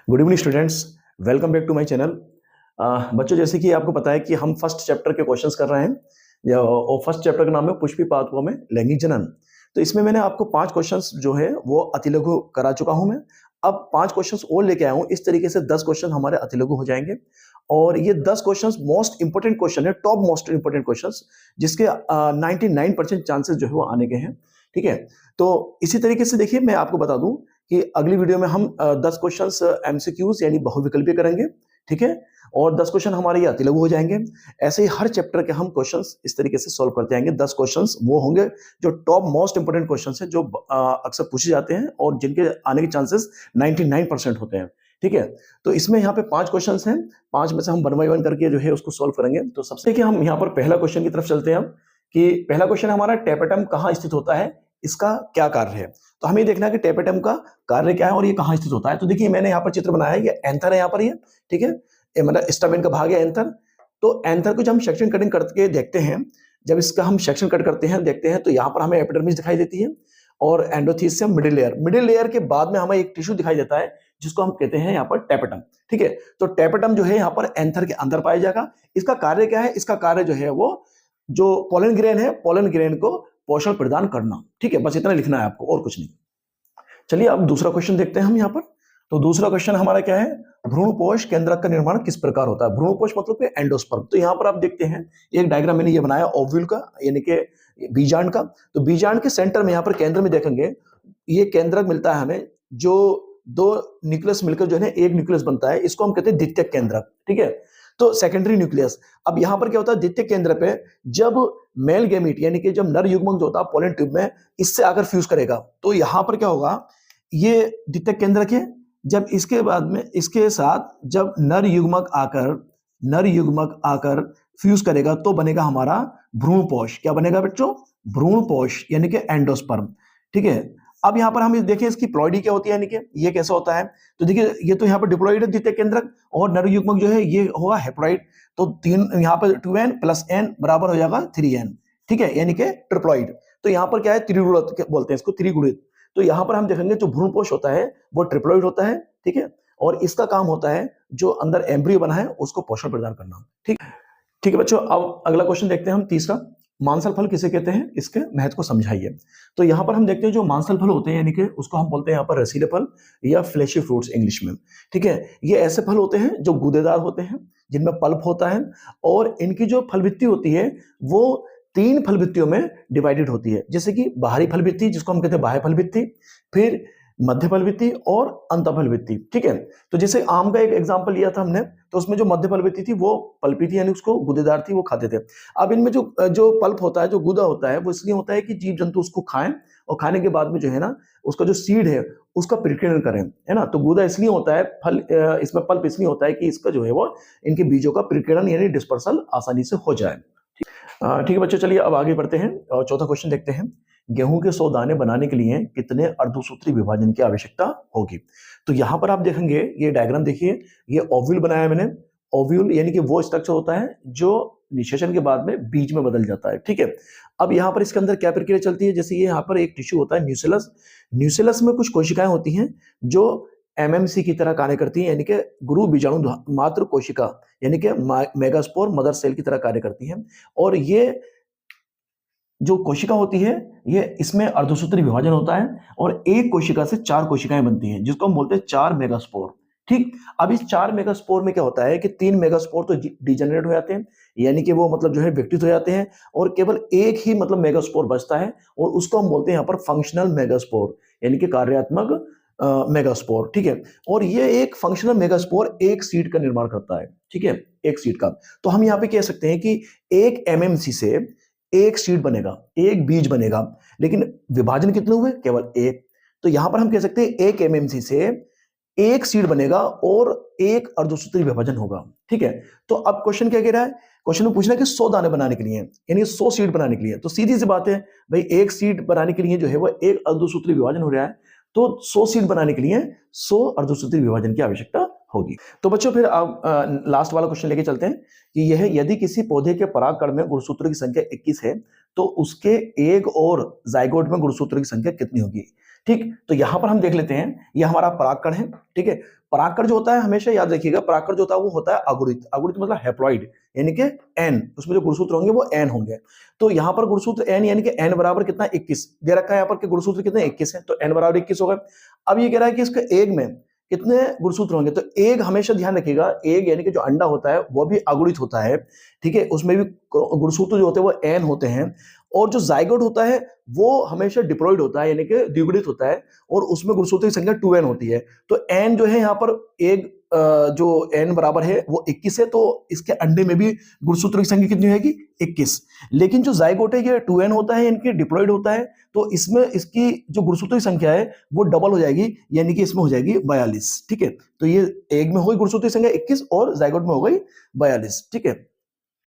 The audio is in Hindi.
Good evening students, welcome back to my channel. बच्चों, जैसे कि आपको पता है कि हम फर्स्ट चैप्टर के क्वेश्चंस कर रहे हैं और फर्स्ट चैप्टर का नाम है पुष्पी पातकों में लैंगिक जनन। तो इसमें मैंने आपको 5 क्वेश्चंस जो है वो अतिलघु करा चुका हूं मैं। अब 5 क्वेश्चंस और लेके आया हूं। इस तरीके से 10 क्वेश्चन हमारे अतिलघु हो जाएंगे और ये 10 क्वेश्चंस मोस्ट इंपोर्टेंट क्वेश्चन है, टॉप मोस्ट इंपोर्टेंट क्वेश्चंस, जिसके 99% चांसेस जो है वो आने के हैं। ठीक है, तो इसी तरीके से देखिए, मैं आपको बता दूं कि अगली वीडियो में हम 10 क्वेश्चंस एमसीक्यूज यानी बहुविकल्पीय करेंगे। ठीक है, और 10 क्वेश्चन हमारे ये अतिलघु हो जाएंगे। ऐसे ही हर चैप्टर के हम क्वेश्चंस इस तरीके से सॉल्व करते जाएंगे। 10 क्वेश्चंस वो होंगे जो टॉप मोस्ट इंपोर्टेंट क्वेश्चंस हैं, जो अक्सर पूछे जाते हैं और जिनके आने के चांसेस 99% होते हैं। ठीक है, तो इसमें यहाँ पे 5 क्वेश्चंस हैं। 5 में से हम 1 बाय 1 करके जो है उसको सॉल्व करेंगे। तो सबसे कि हम यहाँ पर पहला क्वेश्चन की तरफ चलते हैं अब, कि पहला क्वेश्चन हमारा टेपेटम कहाँ स्थित होता है, इसका क्या कार्य है। तो हमें देखना है कि टेपेटम का कार्य क्या है और ये कहाँ स्थित होता है। तो देखिए, मैंने यहाँ पर चित्र बनाया है, ये एंथर है यहाँ पर, ये ठीक है, ये मतलब स्टमेन का भाग है एंथर। तो एंथर को जब हम सेक्शन कटिंग करके देखते हैं, जब इसका हम सेक्शन कट करते हैं देखते हैं, तो यहाँ पर हमें एपिडर्मिस दिखाई देती है और एंडोथीसियम मिडिल लेयर के बाद में हमें एक टिश्यू दिखाई देता है जिसको हम कहते हैं यहाँ पर टेपेटम। ठीक है, तो टेपेटम जो है यहाँ पर एंथर के अंदर पाया जाएगा। इसका कार्य क्या है? इसका कार्य जो है वो जो पोलन ग्रेन है, पोलन ग्रेन को पोषण प्रदान करना। ठीक है, बस इतना लिखना है आपको और कुछ नहीं। चलिए अब दूसरा क्वेश्चन देखते हैं हम यहाँ पर। तो दूसरा क्वेश्चन हमारा क्या है? भ्रूणपोष केंद्रक का निर्माण किस प्रकार होता है? भ्रूणपोष मतलब कि एंडोस्पर्म। तो यहाँ पर आप देखते हैं एक डायग्राम मैंने ये बनाया ओव्यूल का, यानी कि बीजांड का। तो बीजांड के सेंटर में यहाँ पर केंद्र में देखेंगे, ये केंद्रक मिलता है हमें, जो 2 न्यूक्लियस मिलकर जो है एक न्यूक्लियस बनता है, इसको हम कहते हैं द्वितीयक केंद्रक। ठीक है, तो सेकेंडरी न्यूक्लियस। अब यहाँ पर क्या होता है, द्वितीयक केंद्र पे जब मेल गैमीट यानी कि जब नर युग्मक जो होता है पोलन ट्यूब में, इससे आकर फ्यूज करेगा, तो यहाँ पर क्या होगा, ये द्वितीयक केंद्रक है। जब इसके बाद में इसके साथ जब नर युग्मक आकर फ्यूज करेगा तो बनेगा हमारा भ्रूणपोष। क्या बनेगा बच्चों? भ्रूणपोष यानी कि एंडोस्पर्म। ठीक है, अब यहाँ पर हम देखें इसकी प्लॉइडी क्या होती है, यानी कि ये कैसा होता है। तो देखिए, ये तो यहाँ पर डिप्लॉइड है द्वितीयक केंद्रक, और नर युग्मक जो है ये होगा हेप्लॉइड। तो 3 यहाँ पर 2n + n बराबर हो जाएगा 3n। ठीक है, यानी कि ट्रिप्लॉइड। तो यहाँ पर क्या है, त्रिगुणित बोलते हैं इसको, त्रिगुणित। तो यहाँ पर हम देखेंगे जो भ्रूणपोष होता है वो ट्रिप्लॉइड होता है। ठीक है, और इसका काम होता है जो अंदर एम्ब्रियो बना है उसको पोषण प्रदान करना। ठीक है बच्चों, अब अगला क्वेश्चन देखते हैं हम, तीसरा। मांसल फल किसे कहते हैं, इसके महत्व को समझाइए। तो यहाँ पर हम देखते हैं जो मांसल फल होते हैं, यानी कि उसको हम बोलते हैं यहाँ पर रसीले फल या फ्लैशी फ्रूट्स इंग्लिश में। ठीक है, ये ऐसे फल होते हैं जो गूदेदार होते हैं, जिनमें पल्प होता है, और इनकी जो फलभित्ति होती है वो 3 फलभित्तियों में डिवाइडेड होती है। जैसे कि बाहरी फलभित्ति जिसको हम कहते हैं बाह्य फलभित्ति, फिर मध्य फलभित्ति और अंत फलभित्ति। ठीक है, तो जैसे आम का एक एग्जांपल लिया था हमने, तो उसमें जो मध्य फलभित्ति थी वो पल्पी थी, यानी उसको गूदेदार थी, वो खाते थे। अब इनमें जो पल्प होता है, जो गूदा होता है, वो इसलिए होता है कि जीव जंतु उसको खाएं और खाने के बाद में जो है ना, उसका जो सीड है उसका परिकीर्णन करें, है ना। तो गूदा इसलिए होता है, फल इसमें पल्प इसलिए होता है कि इसका जो है वो इनके बीजों का परिकीर्णन यानी डिस्पर्सल आसानी से हो जाए। ठीक है बच्चों, चलिए अब आगे बढ़ते हैं और चौथा क्वेश्चन देखते हैं। गेहूं के 100 दाने बनाने के लिए कितने अर्धसूत्री विभाजन की आवश्यकता होगी? तो यहां पर आप देखेंगे, ये डायग्राम देखिए, ये ओव्यूल बनाया मैंने। ओव्यूल यानी कि वो स्ट्रक्चर होता है जो निषेचन के बाद में बीज में बदल जाता है। ठीक है, अब यहाँ पर इसके अंदर क्या प्रक्रिया चलती है, जैसे ये यहाँ पर एक टिश्यू होता है न्यूसेलस। न्यूसेलस में कुछ कोशिकाएं होती हैं जो एमएमसी की तरह कार्य करती हैं, यानी कि गुरु बीजाणु मात्र कोशिका, यानी कि मेगास्पोर मदर सेल की तरह कार्य करती हैं। और ये जो कोशिका होती है, ये इसमें अर्धसूत्री विभाजन होता है और एक कोशिका से 4 कोशिकाएं बनती हैं, जिसको हम बोलते हैं 4 मेगास्पोर। ठीक, अब इस 4 मेगास्पोर में क्या होता है कि 3 मेगास्पोर तो डिजेनरेट हो जाते हैं, यानी कि वो मतलब जो है विकटित हो जाते हैं, और केवल एक ही मतलब मेगास्पोर बचता है, और उसको हम बोलते हैं यहाँ पर फंक्शनल मेगास्पोर, यानी कि कार्यात्मक मेगास्पोर। ठीक है, और ये एक फंक्शनल मेगास्पोर एक सीड का निर्माण करता है। ठीक है, एक सीड का। तो हम यहाँ पे कह सकते हैं कि एक एमएमसी से एक सीड बनेगा, एक बीज बनेगा, लेकिन विभाजन कितने हुए? केवल एक। तो यहां पर हम कह सकते हैं एक एमएमसी से एक सीड बनेगा और एक अर्धसूत्री विभाजन होगा। ठीक है, तो अब क्वेश्चन क्या कह रहा है? क्वेश्चन में पूछना है कि 100 दाने बनाने के लिए, यानी 100 सीड बनाने के लिए। तो सीधी सी बात है भाई, एक सीड बनाने के लिए जो है वो एक अर्धसूत्री विभाजन हो रहा है, तो 100 सीड बनाने के लिए 100 अर्धसूत्री विभाजन की आवश्यकता होगी। तो बच्चों, फिर आप लास्ट वाला क्वेश्चन लेके चलते हैं कि यह यदि किसी पौधे के परागकण में गुणसूत्रों की संख्या 21 है, तो उसके एग और जाइगोट में गुणसूत्रों की संख्या कितनी होगी? ठीक, तो यहां पर हम देख लेते हैं, यह हमारा परागकण है। ठीक है, परागकण जो होता है हमेशा याद रखिएगा, परागकण जो होता है वो होता है अगुणित। अगुणित मतलब हैप्लॉइड, यानी कि n, उसमें जो गुणसूत्र होंगे वो n होंगे। तो यहाँ पर गुणसूत्र n यानी कि n बराबर कितना 21 दे रखा है यहाँ पर कि गुणसूत्र कितने 21 है, तो n बराबर 21 होगा। अब ये कह रहा है कि इसके एग में कितने गुणसूत्र होंगे, तो एग हमेशा ध्यान रखिएगा, एग यानी कि जो अंडा होता है वो भी अगुणित होता है, ठीक है, उसमें भी गुणसूत्र जो होते हैं वो n होते हैं। और जो जाइगोट होता है वो हमेशा डिप्लॉइड होता है, यानी कि द्विगुणित होता है, और उसमें गुणसूत्र की संख्या 2n होती है। तो n जो है यहाँ पर एग जो n बराबर है वो 21 है, तो इसके अंडे में भी गुणसूत्र की संख्या कितनी होगी 21। लेकिन जो जाइगोट है ये 2n होता है, इनके डिप्लॉइड होता है, तो इसमें इसकी जो गुणसूत्र की संख्या है वो डबल हो जाएगी, यानी कि इसमें हो जाएगी 42, ठीक है। तो ये एग में हो गई गुणसूत्र की संख्या 21 और जाइगोट में हो गई 42, ठीक है।